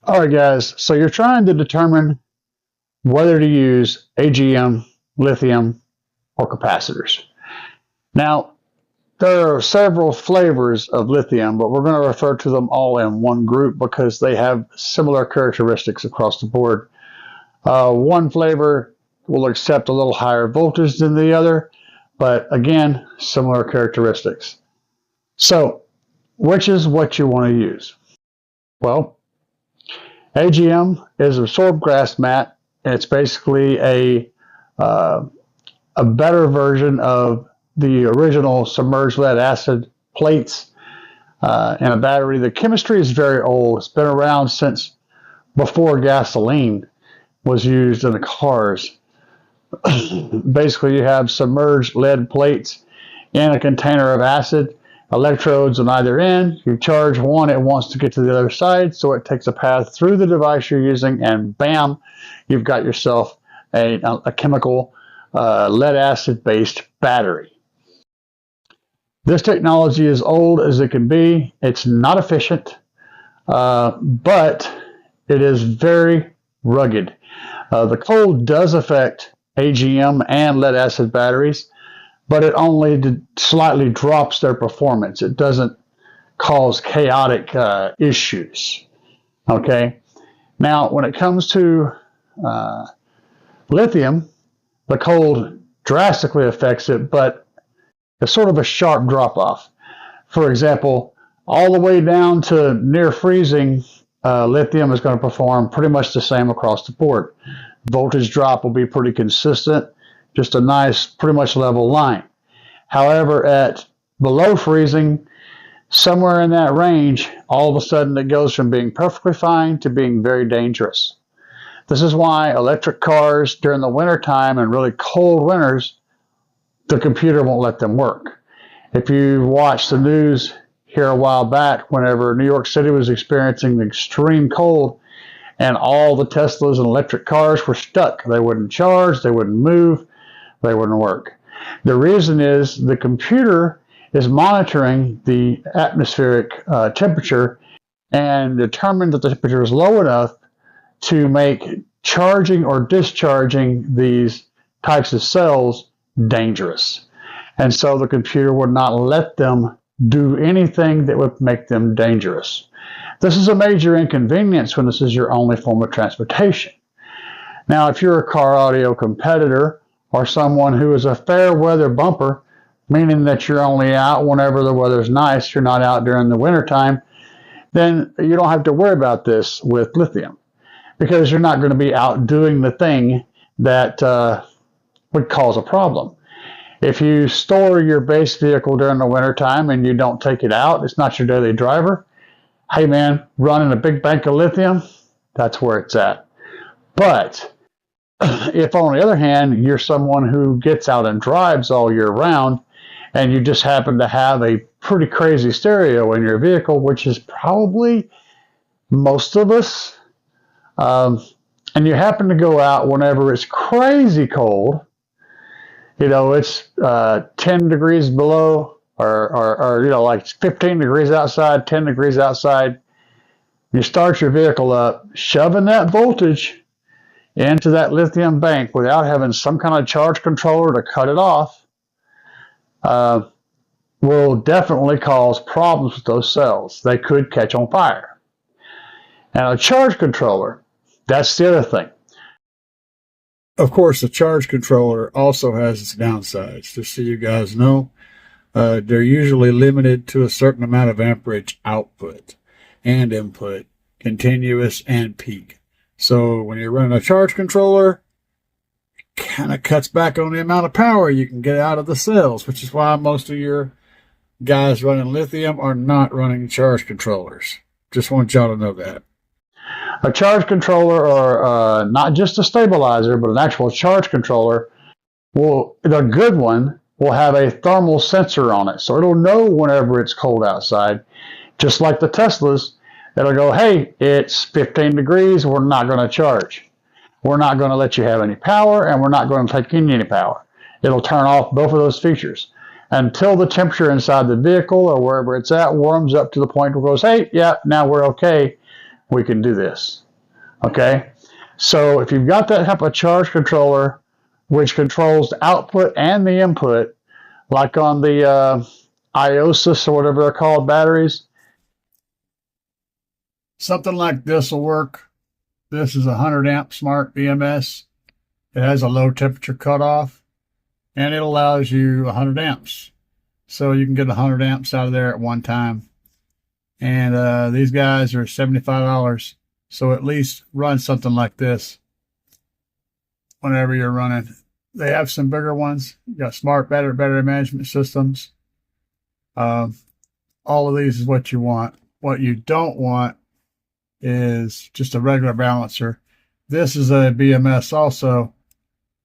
All right, guys. So you're trying to determine whether to use AGM, lithium, or capacitors. Now, there are several flavors of lithium, but we're going to refer to them all in one group because they have similar characteristics across the board. One flavor will accept a little higher voltage than the other, but again, similar characteristics. So, which is what you want to use? Well, AGM is a absorbed grass mat, and it's basically a better version of the original submerged lead acid plates in a battery. The chemistry is very old. It's been around since before gasoline was used in the cars. Basically, you have submerged lead plates in a container of acid, electrodes on either end. You charge one, it wants to get to the other side, so it takes a path through the device you're using, and bam, you've got yourself a chemical lead acid based battery. This technology is old as it can be. It's not efficient, but it is very rugged. The cold does affect AGM and lead acid batteries, but it only slightly drops their performance. It doesn't cause chaotic issues. Okay. Now, when it comes to lithium, the cold drastically affects it, but it's sort of a sharp drop off. For example, all the way down to near freezing, lithium is going to perform pretty much the same across the board. Voltage drop will be pretty consistent, just a nice, pretty much level line. However, at below freezing, somewhere in that range, all of a sudden it goes from being perfectly fine to being very dangerous. This is why electric cars during the wintertime and really cold winters, the computer won't let them work. If you watch the news here a while back, whenever New York City was experiencing extreme cold and all the Teslas and electric cars were stuck, they wouldn't charge, they wouldn't move, they wouldn't work. The reason is the computer is monitoring the atmospheric temperature and determined that the temperature is low enough to make charging or discharging these types of cells dangerous. And so the computer would not let them do anything that would make them dangerous. This is a major inconvenience when this is your only form of transportation. Now, if you're a car audio competitor or someone who is a fair weather bumper, meaning that you're only out whenever the weather's nice, you're not out during the wintertime, then you don't have to worry about this with lithium because you're not going to be out doing the thing that would cause a problem. If you store your base vehicle during the wintertime and you don't take it out, it's not your daily driver, hey man, running a big bank of lithium, that's where it's at. But if on the other hand, you're someone who gets out and drives all year round and you just happen to have a pretty crazy stereo in your vehicle, which is probably most of us, and you happen to go out whenever it's crazy cold, you know, it's 10 degrees below or you know, like 15 degrees outside, 10 degrees outside. You start your vehicle up, shoving that voltage into that lithium bank without having some kind of charge controller to cut it off will definitely cause problems with those cells. They could catch on fire. Now, a charge controller, that's the other thing. Of course, the charge controller also has its downsides. Just so you guys know, they're usually limited to a certain amount of amperage output and input, continuous and peak. So when you're running a charge controller, it kind of cuts back on the amount of power you can get out of the cells, which is why most of your guys running lithium are not running charge controllers. Just want y'all to know that. A charge controller, or not just a stabilizer, but an actual charge controller, the good one, will have a thermal sensor on it. So it'll know whenever it's cold outside, just like the Teslas. It'll go, hey, it's 15 degrees, we're not going to charge. We're not going to let you have any power, and we're not going to take in any power. It'll turn off both of those features until the temperature inside the vehicle or wherever it's at warms up to the point where it goes, hey, yeah, now we're okay. we can do this. Okay? So if you've got that type of charge controller, which controls the output and the input, like on the IOSIS or whatever they're called batteries, something like this will work. This is a 100 amp smart BMS. It has a low temperature cutoff, and it allows you 100 amps. So you can get 100 amps out of there at one time. And these guys are $75. So at least run something like this whenever you're running. They have some bigger ones. You got smart battery management systems. All of these is what you want. What you don't want is just a regular balancer. This is a BMS also,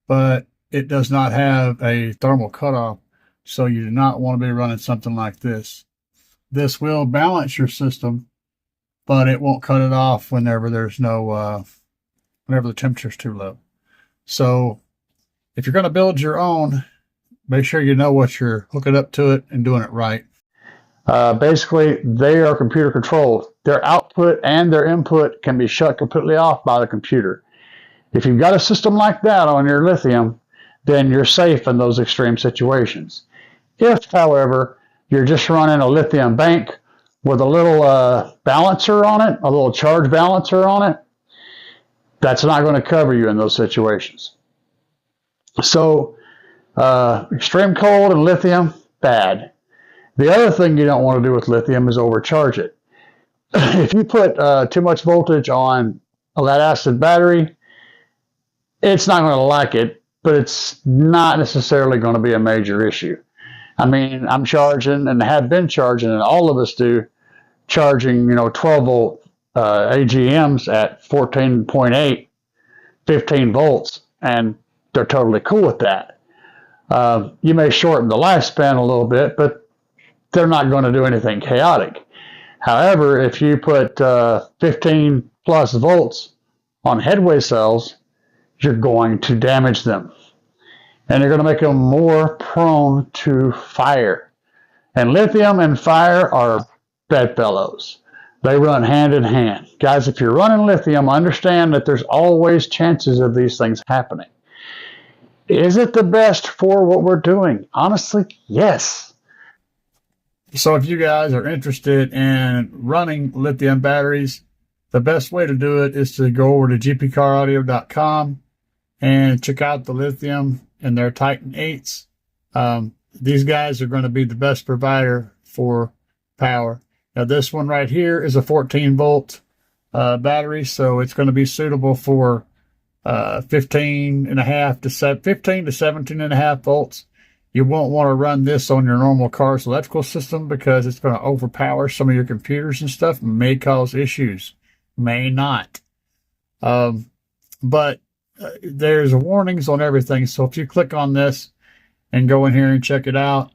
but it does not have a thermal cutoff, so you do not want to be running something like this. This will balance your system, but it won't cut it off whenever there's no, whenever the temperature's too low. So if you're going to build your own, make sure you know what you're hooking up to it and doing it right. Basically, they are computer controlled. Their output and their input can be shut completely off by the computer. If you've got a system like that on your Lithium, then you're safe in those extreme situations. If, however, you're just running a Lithium bank with a little balancer on it, a little charge balancer on it, that's not going to cover you in those situations. So, extreme cold and Lithium, bad. The other thing you don't want to do with Lithium is overcharge it. If you put too much voltage on a lead acid battery, it's not going to like it, but it's not necessarily going to be a major issue. I mean, I'm charging and have been charging, and all of us do, charging 12 volt AGMs at 14.8, 15 volts, and they're totally cool with that. You may shorten the lifespan a little bit, but they're not going to do anything chaotic. However, if you put 15 plus volts on headway cells, you're going to damage them. And you're going to make them more prone to fire. And lithium and fire are bedfellows. They run hand in hand. Guys, if you're running lithium, understand that there's always chances of these things happening. Is it the best for what we're doing? Honestly, yes. So if you guys are interested in running lithium batteries, the best way to do it is to go over to gpcaraudio.com and check out the Lithium and their Titan 8s. These guys are going to be the best provider for power. Now this one right here is a 14 volt battery, so it's going to be suitable for 15 to 17 and a half volts. You won't want to run this on your normal car's electrical system because it's going to overpower some of your computers and stuff. May cause issues. May not. But there's warnings on everything. So if you click on this and go in here and check it out,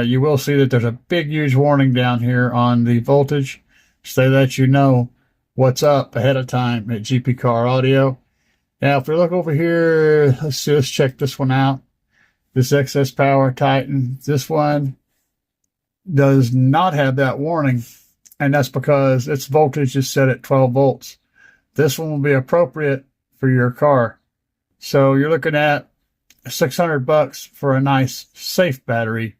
you will see that there's a big, huge warning down here on the voltage so that you know what's up ahead of time at GP Car Audio. Now, if we look over here, let's check this one out. This excess power Titan, this one does not have that warning, and that's because its voltage is set at 12 volts. This one will be appropriate for your car. So you're looking at $600 for a nice, safe battery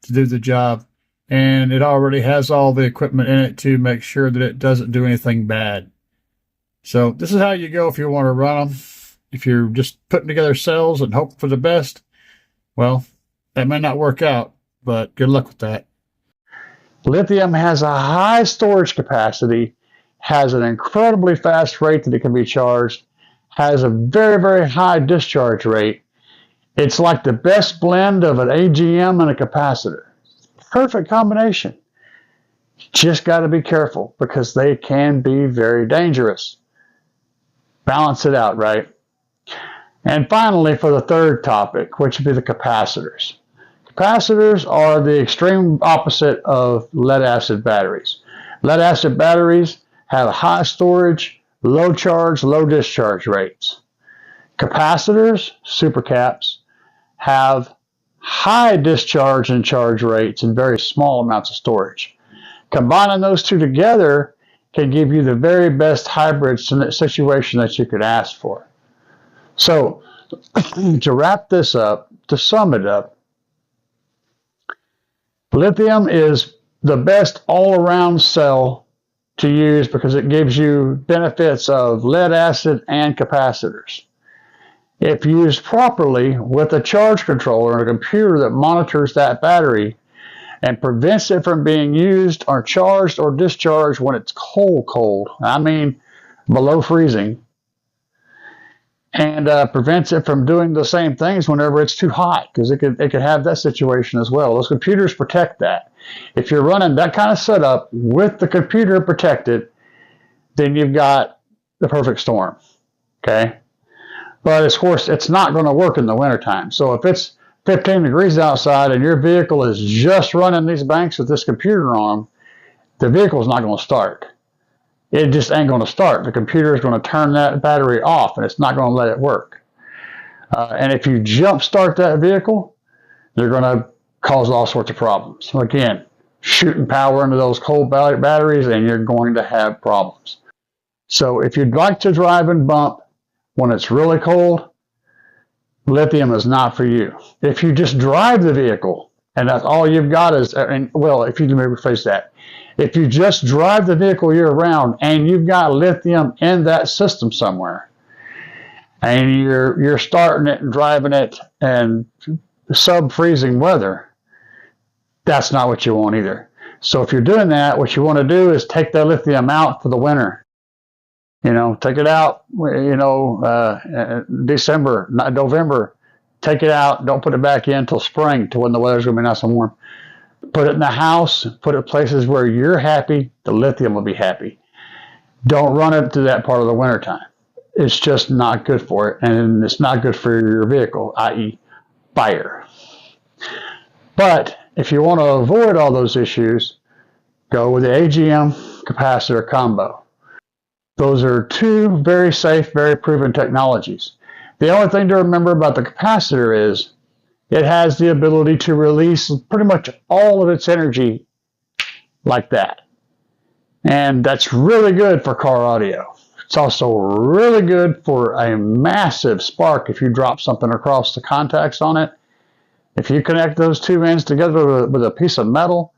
to do the job, and it already has all the equipment in it to make sure that it doesn't do anything bad. So this is how you go if you want to run them. If you're just putting together cells and hope for the best, well, that may not work out, but good luck with that. Lithium has a high storage capacity, has an incredibly fast rate that it can be charged, has a very, very high discharge rate. It's like the best blend of an AGM and a capacitor. Perfect combination. Just got to be careful because they can be very dangerous. Balance it out, right? And finally, for the third topic, which would be the capacitors. Capacitors are the extreme opposite of lead-acid batteries. Lead-acid batteries have high storage, low charge, low discharge rates. Capacitors, supercaps, have high discharge and charge rates and very small amounts of storage. Combining those two together can give you the very best hybrid situation that you could ask for. So to wrap this up, to sum it up, lithium is the best all-around cell to use because it gives you benefits of lead acid and capacitors. If used properly with a charge controller and a computer that monitors that battery and prevents it from being used or charged or discharged when it's cold, I mean below freezing, and prevents it from doing the same things whenever it's too hot, because it could have that situation as well. Those computers protect that. If you're running that kind of setup with the computer protected, then you've got the perfect storm, okay? But of course, it's not going to work in the wintertime. So if it's 15 degrees outside and your vehicle is just running these banks with this computer on them, the vehicle's not going to start. It just ain't going to start. The computer is going to turn that battery off, and it's not going to let it work. And if you jump start that vehicle, you're going to cause all sorts of problems. So again, shooting power into those cold batteries, and you're going to have problems. So if you'd like to drive and bump when it's really cold, lithium is not for you. If you just drive the vehicle, and that's all you've got is, well, if you can rephrase that, if you just drive the vehicle year-round and you've got lithium in that system somewhere, and you're starting it and driving it in sub-freezing weather, that's not what you want either. So if you're doing that, what you want to do is take that lithium out for the winter. Take it out, December, November, take it out. Don't put it back in until spring, to when the weather's going to be nice and warm. Put it in the house, put it places where you're happy, the lithium will be happy. Don't run it to that part of the wintertime. It's just not good for it, and it's not good for your vehicle, i.e. fire. But if you want to avoid all those issues, go with the AGM capacitor combo. Those are two very safe, very proven technologies. The only thing to remember about the capacitor is it has the ability to release pretty much all of its energy like that. And that's really good for car audio. It's also really good for a massive spark if you drop something across the contacts on it. If you connect those two ends together with a piece of metal,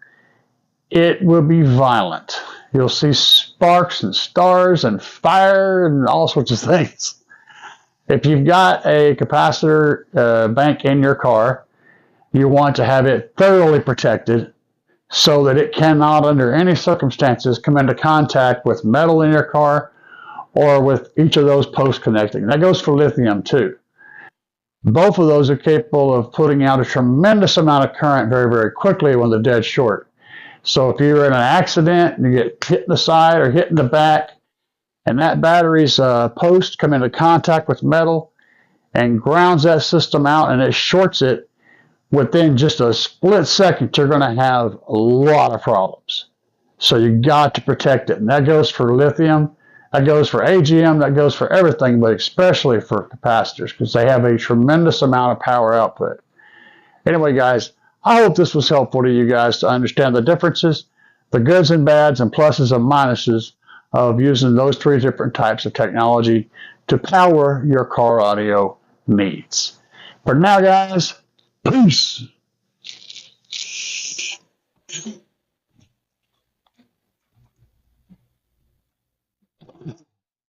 it will be violent. You'll see sparks and stars and fire and all sorts of things. If you've got a capacitor bank in your car, you want to have it thoroughly protected so that it cannot, under any circumstances, come into contact with metal in your car or with each of those posts connecting. That goes for lithium too. Both of those are capable of putting out a tremendous amount of current very, very quickly when they're dead short. So if you're in an accident and you get hit in the side or hit in the back, and that battery's post come into contact with metal and grounds that system out and it shorts it, within just a split second, you're going to have a lot of problems. So you got to protect it. And that goes for lithium, that goes for AGM, that goes for everything, but especially for capacitors, because they have a tremendous amount of power output. Anyway, guys, I hope this was helpful to you guys to understand the differences, the goods and bads, and pluses and minuses of using those three different types of technology to power your car audio needs. For now, guys, peace.